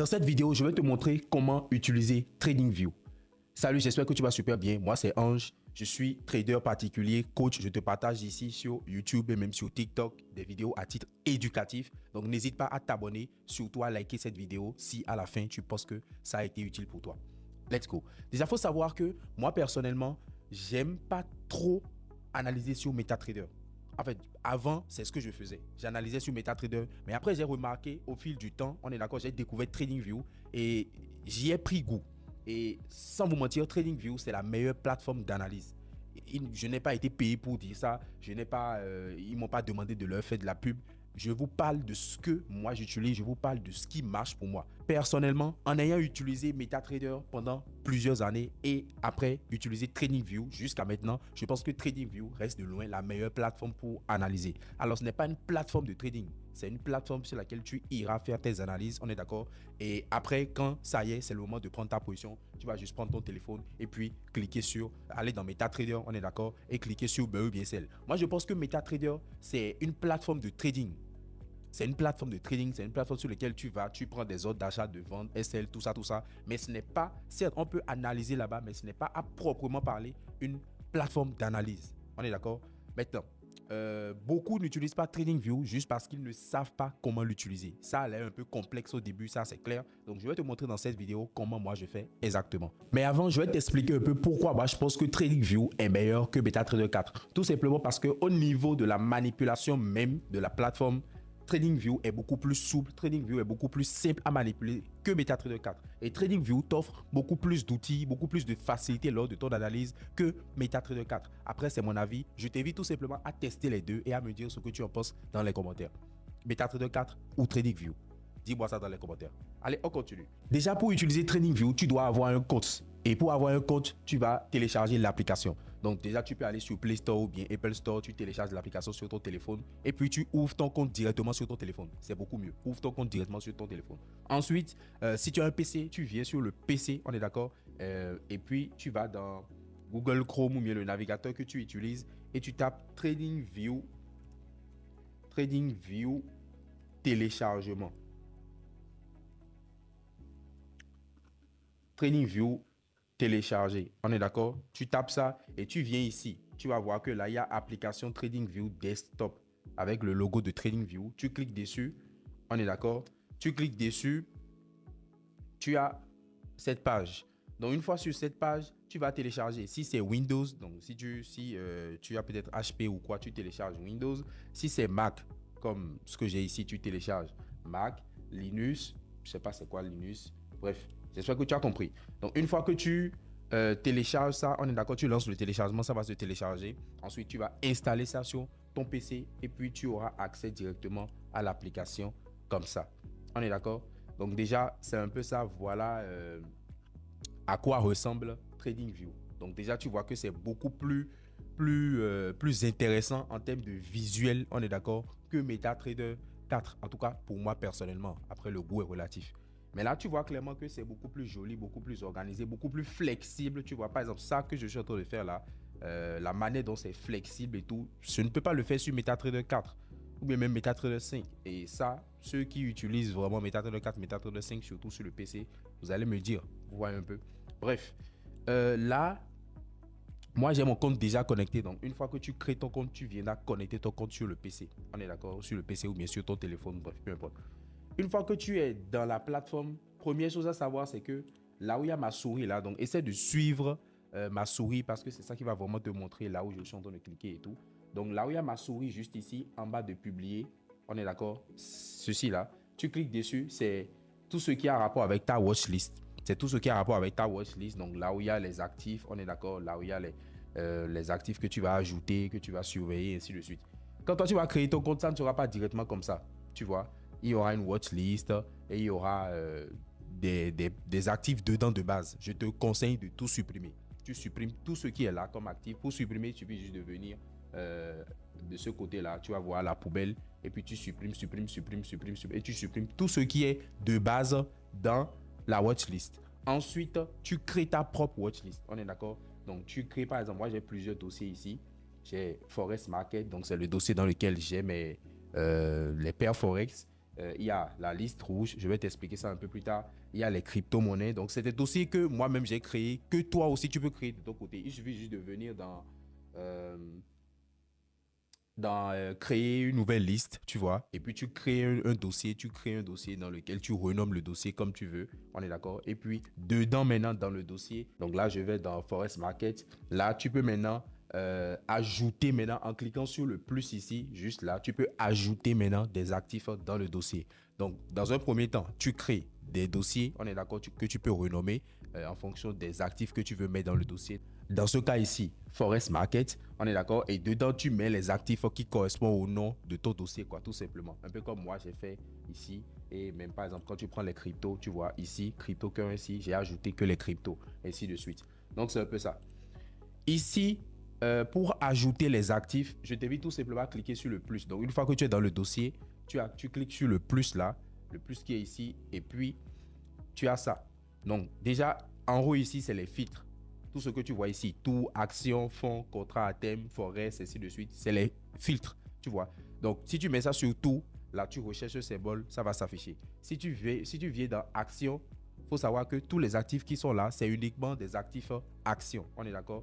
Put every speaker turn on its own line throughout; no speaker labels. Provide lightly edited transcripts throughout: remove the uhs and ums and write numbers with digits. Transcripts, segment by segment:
Dans cette vidéo, je vais te montrer comment utiliser TradingView. Salut, j'espère que tu vas super bien. Moi, c'est Ange. Je suis trader particulier, coach. Je te partage ici sur YouTube et même sur TikTok des vidéos à titre éducatif. Donc, n'hésite pas à t'abonner, surtout à liker cette vidéo si à la fin, tu penses que ça a été utile pour toi. Let's go. Déjà, il faut savoir que moi, personnellement, j'aime pas trop analyser sur MetaTrader. En fait, avant, c'est ce que je faisais. J'analysais sur MetaTrader. Mais après, j'ai remarqué au fil du temps, on est d'accord, j'ai découvert TradingView et j'y ai pris goût. Et sans vous mentir, TradingView, c'est la meilleure plateforme d'analyse. Je n'ai pas été payé pour dire ça. Ils ne m'ont pas demandé de leur faire de la pub. Je vous parle de ce que moi j'utilise, je vous parle de ce qui marche pour moi. Personnellement, en ayant utilisé MetaTrader pendant plusieurs années et après utiliser TradingView jusqu'à maintenant, je pense que TradingView reste de loin la meilleure plateforme pour analyser. Alors, ce n'est pas une plateforme de trading, c'est une plateforme sur laquelle tu iras faire tes analyses, on est d'accord? Et après, quand ça y est, c'est le moment de prendre ta position, tu vas juste prendre ton téléphone et puis cliquer sur, aller dans MetaTrader, on est d'accord? Et cliquer sur BEBSL. Moi, je pense que MetaTrader, c'est une plateforme de trading. C'est une plateforme de trading, c'est une plateforme sur laquelle tu prends des ordres d'achat, de vente, SL, tout ça. Mais ce n'est pas, certes, on peut analyser là-bas, mais ce n'est pas à proprement parler une plateforme d'analyse. On est d'accord? Maintenant, beaucoup n'utilisent pas TradingView juste parce qu'ils ne savent pas comment l'utiliser. Ça a l'air un peu complexe au début, ça c'est clair. Donc, je vais te montrer dans cette vidéo comment moi je fais exactement. Mais avant, je vais t'expliquer un peu pourquoi moi je pense que TradingView est meilleur que MetaTrader 4. Tout simplement parce qu'au niveau de la manipulation même de la plateforme, TradingView est beaucoup plus souple, TradingView est beaucoup plus simple à manipuler que MetaTrader 4. Et TradingView t'offre beaucoup plus d'outils, beaucoup plus de facilité lors de ton analyse que MetaTrader 4. Après, c'est mon avis. Je t'invite tout simplement à tester les deux et à me dire ce que tu en penses dans les commentaires. MetaTrader 4 ou TradingView? Dis-moi ça dans les commentaires. Allez, on continue. Déjà, pour utiliser TradingView, tu dois avoir un compte. Et pour avoir un compte, tu vas télécharger l'application. Donc déjà, tu peux aller sur Play Store ou bien Apple Store, tu télécharges l'application sur ton téléphone et puis tu ouvres ton compte directement sur ton téléphone. C'est beaucoup mieux. Ouvre ton compte directement sur ton téléphone. Ensuite, si tu as un PC, tu viens sur le PC, on est d'accord, et puis tu vas dans Google Chrome ou bien le navigateur que tu utilises et tu tapes TradingView téléchargement. TradingView télécharger. On est d'accord? Tu tapes ça et tu viens ici. Tu vas voir que là, il y a application TradingView Desktop avec le logo de TradingView. Tu cliques dessus. On est d'accord? Tu cliques dessus. Tu as cette page. Donc, une fois sur cette page, tu vas télécharger. Si c'est Windows, donc si tu as peut-être HP ou quoi, tu télécharges Windows. Si c'est Mac, comme ce que j'ai ici, tu télécharges Mac, Linux. Je sais pas c'est quoi Linux. Bref, j'espère que tu as compris. Donc, une fois que tu télécharges ça, on est d'accord, tu lances le téléchargement, ça va se télécharger. Ensuite, tu vas installer ça sur ton PC et puis tu auras accès directement à l'application comme ça. On est d'accord? Donc, déjà, c'est un peu ça. Voilà à quoi ressemble TradingView. Donc, déjà, tu vois que c'est beaucoup plus intéressant en termes de visuel, on est d'accord, que MetaTrader 4. En tout cas, pour moi personnellement. Après, le goût est relatif. Mais là, tu vois clairement que c'est beaucoup plus joli, beaucoup plus organisé, beaucoup plus flexible. Tu vois, par exemple, ça que je suis en train de faire là, la manière dont c'est flexible et tout, je ne peux pas le faire sur MetaTrader 4 ou bien même MetaTrader 5. Et ça, ceux qui utilisent vraiment MetaTrader 4, MetaTrader 5, surtout sur le PC, vous allez me dire, vous voyez un peu. Bref, là, moi, j'ai mon compte déjà connecté. Donc, une fois que tu crées ton compte, tu viens à connecter ton compte sur le PC. On est d'accord? Sur le PC ou bien sur ton téléphone, bref, peu importe. Une fois que tu es dans la plateforme, première chose à savoir, c'est que là où il y a ma souris, là, donc essaie de suivre ma souris parce que c'est ça qui va vraiment te montrer là où je suis en train de cliquer et tout. Donc là où il y a ma souris, juste ici, en bas de publier, on est d'accord, ceci là, tu cliques dessus, c'est tout ce qui a rapport avec ta watchlist. C'est tout ce qui a rapport avec ta watchlist. Donc là où il y a les actifs, on est d'accord, là où il y a les actifs que tu vas ajouter, que tu vas surveiller, et ainsi de suite. Quand toi, tu vas créer ton compte, ça ne sera pas directement comme ça, tu vois. Il y aura une watchlist et il y aura des actifs dedans de base. Je te conseille de tout supprimer. Tu supprimes tout ce qui est là comme actif. Pour supprimer, il suffit juste de venir de ce côté-là. Tu vas voir la poubelle et puis tu supprimes et tu supprimes tout ce qui est de base dans la watchlist. Ensuite, tu crées ta propre watchlist. On est d'accord? Donc, tu crées par exemple, moi j'ai plusieurs dossiers ici. J'ai Forex Market, donc c'est le dossier dans lequel j'ai les paires Forex. il y a la liste rouge, je vais t'expliquer ça un peu plus tard. Il y a les crypto-monnaies. Donc, c'est des dossiers que moi-même j'ai créés, que toi aussi tu peux créer de ton côté. Il suffit juste de venir dans créer une nouvelle liste, tu vois, et puis tu crées un dossier, dans lequel tu renommes le dossier comme tu veux, on est d'accord. Et puis dedans maintenant dans le dossier, donc là je vais dans Forex Market, là tu peux maintenant ajouter maintenant en cliquant sur le plus ici, juste là, tu peux ajouter maintenant des actifs dans le dossier. Donc dans un premier temps, tu crées des dossiers, on est d'accord, que tu peux renommer en fonction des actifs que tu veux mettre dans le dossier. Dans ce cas ici, Forex Market, on est d'accord, et dedans tu mets les actifs qui correspondent au nom de ton dossier, quoi, tout simplement. Un peu comme moi j'ai fait ici, et même par exemple quand tu prends les cryptos, tu vois ici, cryptocurrency, j'ai ajouté que les cryptos, ainsi de suite. Donc c'est un peu ça. Ici, pour ajouter les actifs, je t'invite tout simplement à cliquer sur le plus. Donc une fois que tu es dans le dossier, tu cliques sur le plus là, le plus qui est ici, et puis tu as ça. Donc déjà, en haut ici, c'est les filtres. Tout ce que tu vois ici, tout, action, fonds, contrat à thème, forex, ainsi de suite, c'est les filtres, tu vois. Donc, si tu mets ça sur tout, là, tu recherches ce symbole, ça va s'afficher. Si tu viens dans action, il faut savoir que tous les actifs qui sont là, c'est uniquement des actifs action. On est d'accord?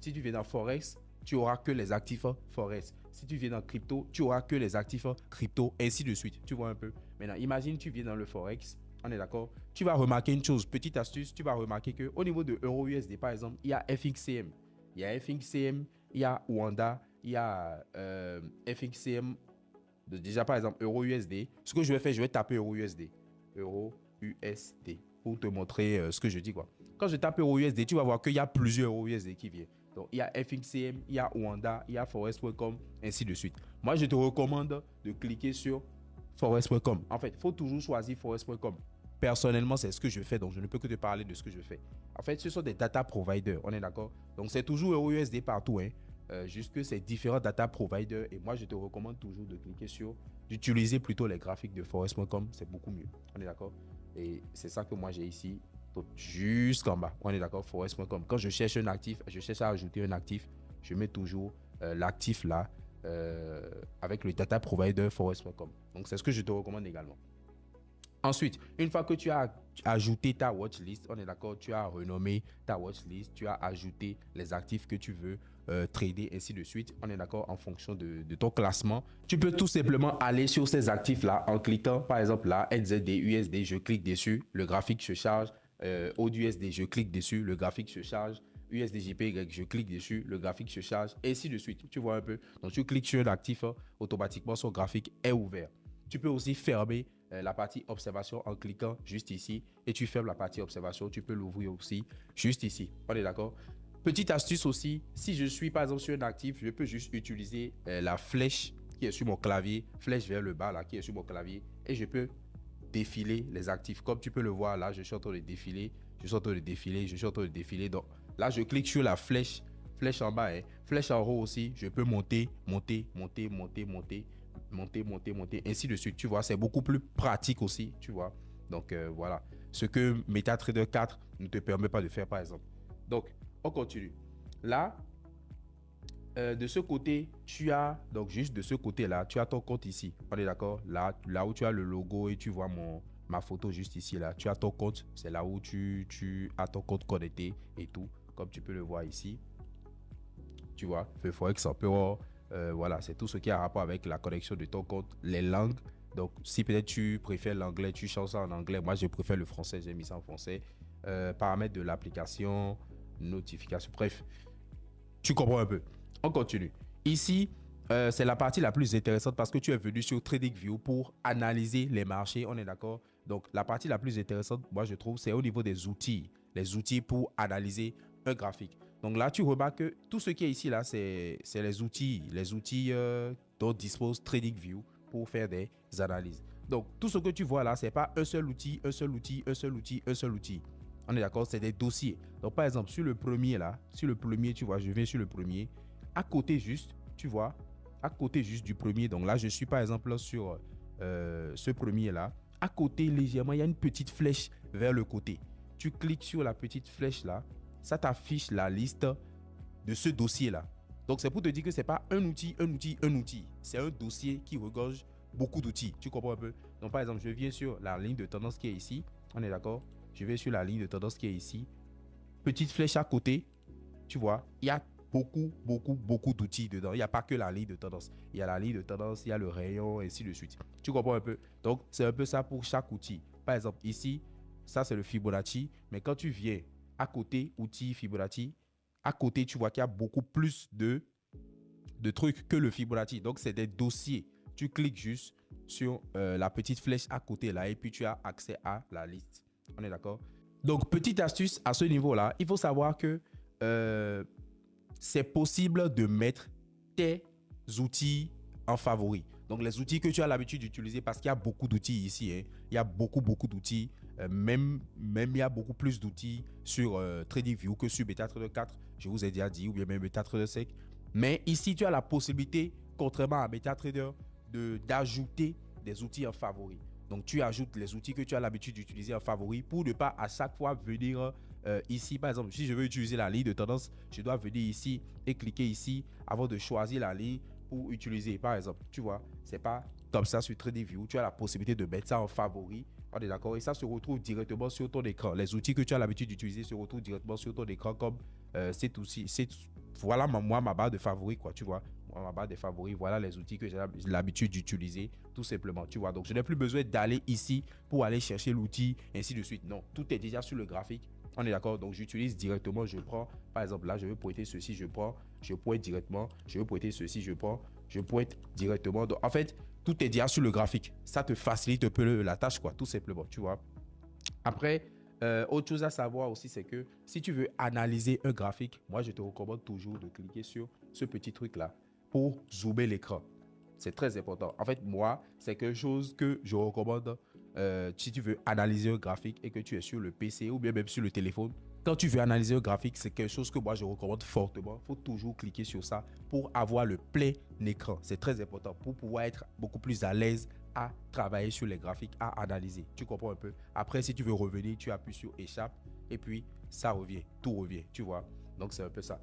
Si tu viens dans forex, tu auras que les actifs forex. Si tu viens dans crypto, tu auras que les actifs crypto, ainsi de suite. Tu vois un peu? Maintenant, imagine tu viens dans le forex. On est d'accord? Tu vas remarquer une chose, petite astuce, tu vas remarquer qu'au niveau de EURUSD, par exemple, il y a FXCM. Il y a FXCM, il y a Wanda, il y a FXCM. Déjà, par exemple, EURUSD. Ce que je vais faire, je vais taper EURUSD. EURUSD. Pour te montrer ce que je dis, quoi. Quand je tape EURUSD, tu vas voir qu'il y a plusieurs EURUSD qui viennent. Donc, il y a FXCM, il y a Wanda, il y a Forex.com, ainsi de suite. Moi, je te recommande de cliquer sur Forex.com. En fait, il faut toujours choisir Forex.com. Personnellement, c'est ce que je fais, donc je ne peux que te parler de ce que je fais. En fait, ce sont des data providers, on est d'accord? Donc, c'est toujours EURUSD partout, hein. Juste que c'est différents data providers. Et moi, je te recommande toujours de cliquer sur, d'utiliser plutôt les graphiques de Forex.com. C'est beaucoup mieux, on est d'accord? Et c'est ça que moi, j'ai ici, jusqu'en bas. On est d'accord? Forex.com. Quand je cherche un actif, je cherche à ajouter un actif, je mets toujours l'actif là avec le data provider Forex.com. Donc, c'est ce que je te recommande également. Ensuite, une fois que tu as ajouté ta watchlist, on est d'accord, tu as renommé ta watchlist, tu as ajouté les actifs que tu veux trader, ainsi de suite. On est d'accord en fonction de ton classement. Tu peux tout simplement aller sur ces actifs-là en cliquant, par exemple là, NZD, USD, je clique dessus, le graphique se charge. AUDUSD, je clique dessus, le graphique se charge. USDJPY, je clique dessus, le graphique se charge, ainsi de suite. Tu vois un peu. Donc, tu cliques sur un actif, automatiquement, son graphique est ouvert. Tu peux aussi fermer la partie observation en cliquant juste ici et tu fermes la partie observation. Tu peux l'ouvrir aussi juste ici. On est d'accord? Petite astuce aussi, si je suis par exemple sur un actif, je peux juste utiliser la flèche qui est sur mon clavier, flèche vers le bas là qui est sur mon clavier et je peux défiler les actifs. Comme tu peux le voir là, je suis en train de défiler, je suis en train de défiler, je suis en train de défiler. Donc là, je clique sur la flèche, flèche en bas, hein, flèche en haut aussi. Je peux monter, monter, monter, monter, monter, monter, monter, monter, ainsi de suite. Tu vois, c'est beaucoup plus pratique aussi, tu vois. Donc voilà, ce que MetaTrader 4 ne te permet pas de faire par exemple. Donc, on continue. Là, de ce côté, tu as, donc juste de ce côté-là, tu as ton compte ici. On est d'accord? Là où tu as le logo et tu vois ma photo juste ici, là. Tu as ton compte. C'est là où tu as ton compte connecté et tout. Comme tu peux le voir ici. Tu vois, Forex Emperor. Voilà, c'est tout ce qui a rapport avec la connexion de ton compte. Les langues. Donc, si peut-être tu préfères l'anglais, tu changes ça en anglais. Moi, je préfère le français. J'ai mis ça en français. Paramètres de l'application, notification. Bref, tu comprends un peu. On continue. Ici, c'est la partie la plus intéressante parce que tu es venu sur TradingView pour analyser les marchés. On est d'accord? Donc, la partie la plus intéressante, moi, je trouve, c'est au niveau des outils. Les outils pour analyser un graphique. Donc là, tu remarques que tout ce qui est ici, là, c'est les outils. Les outils dont dispose TradingView pour faire des analyses. Donc, tout ce que tu vois là, ce n'est pas un seul outil, un seul outil, un seul outil, un seul outil. On est d'accord? C'est des dossiers. Donc, par exemple, sur le premier là, sur le premier, tu vois, je viens sur le premier. À côté juste, tu vois, à côté juste du premier. Donc là, je suis par exemple sur ce premier là. À côté, légèrement, il y a une petite flèche vers le côté. Tu cliques sur la petite flèche là. Ça t'affiche la liste de ce dossier là. Donc, c'est pour te dire que ce n'est pas un outil, un outil, un outil. C'est un dossier qui regorge beaucoup d'outils. Tu comprends un peu? Donc, par exemple, je viens sur la ligne de tendance qui est ici. On est d'accord? Je vais sur la ligne de tendance qui est ici. Petite flèche à côté. Tu vois, il y a beaucoup d'outils dedans. Il n'y a pas que la ligne de tendance. Il y a la ligne de tendance, il y a le rayon, et ainsi de suite. Tu comprends un peu? Donc, c'est un peu ça pour chaque outil. Par exemple, ici, ça, c'est le Fibonacci. Mais quand tu viens à côté, outil Fibonacci, à côté, tu vois qu'il y a beaucoup plus de trucs que le Fibonacci. Donc, c'est des dossiers. Tu cliques juste sur la petite flèche à côté là et puis tu as accès à la liste. On est d'accord? Donc, petite astuce à ce niveau-là, il faut savoir que c'est possible de mettre tes outils en favori. Donc, les outils que tu as l'habitude d'utiliser, parce qu'il y a beaucoup d'outils ici. Hein. Il y a beaucoup d'outils. Même il y a beaucoup plus d'outils sur TradingView que sur MetaTrader 4. Je vous ai déjà dit, ou bien même MetaTrader 5. Mais ici, tu as la possibilité, contrairement à MetaTrader, d'ajouter des outils en favori. Donc, tu ajoutes les outils que tu as l'habitude d'utiliser en favori pour ne pas à chaque fois venir ici. Par exemple, si je veux utiliser la ligne de tendance, je dois venir ici et cliquer ici avant de choisir la ligne pour utiliser. Par exemple, tu vois, c'est pas comme ça sur TradingView. Tu as la possibilité de mettre ça en favori. On est d'accord? Et ça se retrouve directement sur ton écran. Les outils que tu as l'habitude d'utiliser se retrouvent directement sur ton écran comme cet outil. Voilà moi ma barre de favoris, quoi, tu vois. Ma barre de favoris, voilà les outils que j'ai l'habitude d'utiliser, tout simplement, tu vois. Donc, je n'ai plus besoin d'aller ici pour aller chercher l'outil, ainsi de suite. Non, tout est déjà sur le graphique. On est d'accord? Donc, j'utilise directement, je prends, par exemple, là, je veux pointer ceci, je prends, je pointe directement, je veux pointer ceci, je prends, je pointe directement. Donc, en fait, tout est déjà sur le graphique. Ça te facilite un peu la tâche, quoi, tout simplement, tu vois. Après, autre chose à savoir aussi, c'est que si tu veux analyser un graphique, moi, je te recommande toujours de cliquer sur ce petit truc-là pour zoomer l'écran. C'est très important. En fait, moi, c'est quelque chose que je recommande si tu veux analyser un graphique et que tu es sur le PC ou bien même sur le téléphone. Quand tu veux analyser un graphique, c'est quelque chose que moi, je recommande fortement. Il faut toujours cliquer sur ça pour avoir le plein écran. C'est très important pour pouvoir être beaucoup plus à l'aise à travailler sur les graphiques, à analyser. Tu comprends un peu? Après, si tu veux revenir, tu appuies sur échappe et puis ça revient, tout revient, tu vois. Donc, c'est un peu ça.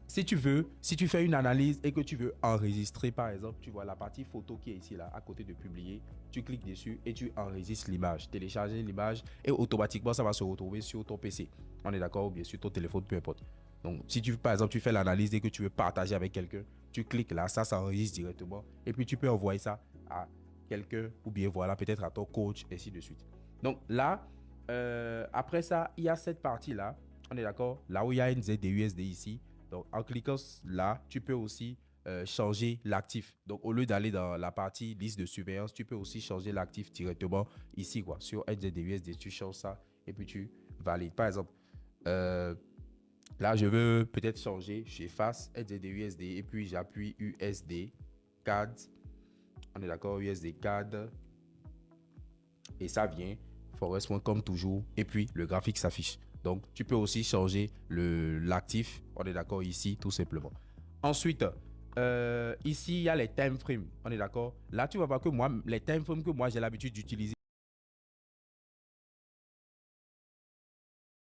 Si tu fais une analyse et que tu veux enregistrer, par exemple, tu vois la partie photo qui est ici, là, à côté de publier, tu cliques dessus et tu enregistres l'image, télécharger l'image et automatiquement, ça va se retrouver sur ton PC. On est d'accord? Ou bien sur ton téléphone, peu importe. Donc, si par exemple, tu fais l'analyse et que tu veux partager avec quelqu'un, tu cliques là, ça s'enregistre directement et puis tu peux envoyer ça à quelqu'un ou bien voilà, peut-être à ton coach, ainsi de suite. Donc là, après ça, il y a cette partie-là, on est d'accord? Là où il y a NZDUSD ici. Donc, en cliquant là, tu peux aussi changer l'actif. Donc, au lieu d'aller dans la partie liste de surveillance, tu peux aussi changer l'actif directement ici, quoi. Sur NZDUSD, tu changes ça et puis tu valides. Par exemple, là, je veux peut-être changer. J'efface NZDUSD et puis j'appuie USD CAD. On est d'accord? USD CAD. Et ça vient. Forex comme toujours. Et puis, le graphique s'affiche. Donc, tu peux aussi changer l'actif. On est d'accord ici, tout simplement. Ensuite, ici, il y a les time frames. On est d'accord? Là, tu vas voir que moi, les time frames que moi, j'ai l'habitude d'utiliser.